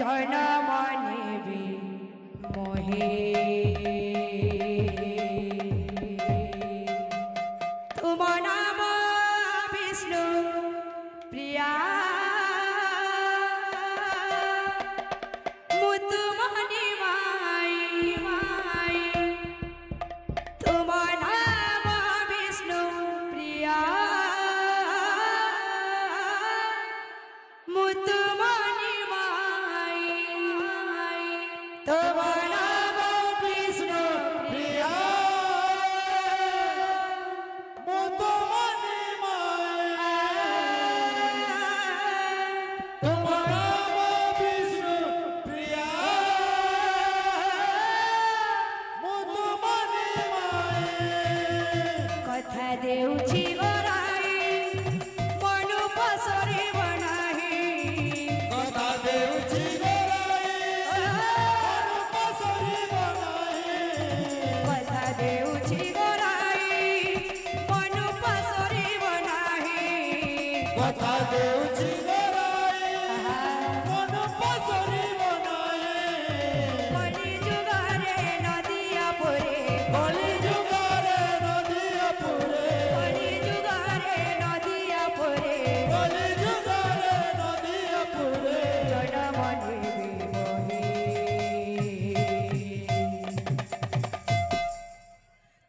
জনমনে মোহে তুম নাম বিষ্ণু প্রিয়া মুতুমনি মাই মাই তুম নাম বিষ্ণু প্রিয়া মুতুমনি মাই তুম নাম বিষ্ণু প্রিয়া মুতুমনি মাই তুম নাম বিষ্ণু প্রিয়া মুতুমনি মাই কথা দেউছি গরাই মনু পসরে বনাহি কথা দেউছি গরাই মনু পসরি বনাহি কথা দেউছি গরাই মনু পসরে বনাহি কথা দেউছি গরাই মনু পসরি বনাহি কলি যুগরে নদিয়া পরে কলি যুগরে নদিয়া পুরে কলি যুগরে নদিয়া পরে কলি যুগরে নদিয়া পুরে জনমনে মোহে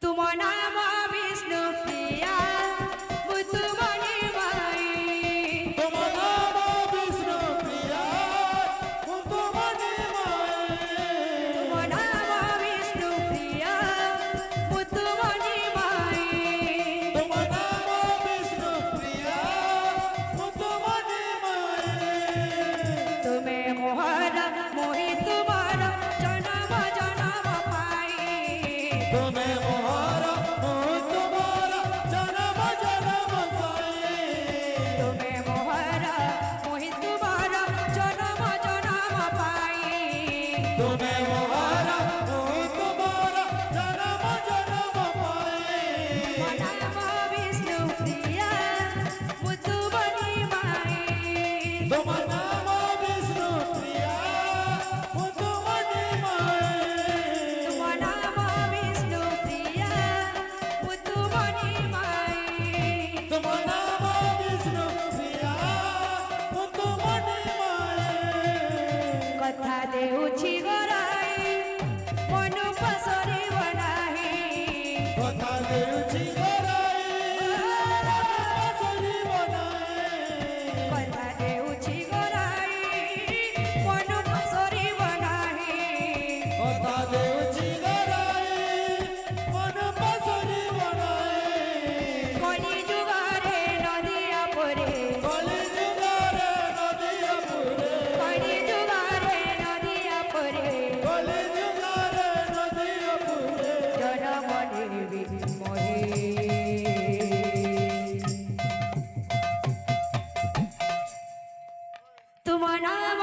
তুম নাম বিষ্ণু প্রিয়া মুতুমনি মাই তুম নাম বিষ্ণু প্রিয়া মুতুমনি মাই তুম নাম বিষ্ণু প্রিয়া মুতুমনি মাই তুম নাম বিষ্ণু প্রিয়া মুতুমনি মাই তুমি মোহর মোহি তোমার জনম জনম পাই তুমি মোহর তোমার জনম জনম সাই তুমি মোহর মোহি তোমার জনম জনম পাই তুমি মোহর তোমার জনম জনম পাই নাম বিষ্ণু প্রিয়া মুতুমনি মাই তুম নাম বিষ্ণু প্রিয়া মুতুমনি মাই তুম নাম বিষ্ণু প্রিয়া মুতুমনি মাই তুম নাম বিষ্ণু প্রিয়া মুতুমনি মাই কথা দেউছি গরাই মনু পসরে বনাহি কথা দেউছি গরাই পসরি বনাই কথা দেউছি গরাই মনু পসরে বনাহি কথা দেউছি গরাই মন পসরি বনাই কলি যুগরে নদিয়া পরে কলি যুগরে নদিয়া পুরে কলি যুগরে নদিয়া পরে কলি যুগরে নদিয়া পুরে জনমনে মোহে তুম নাম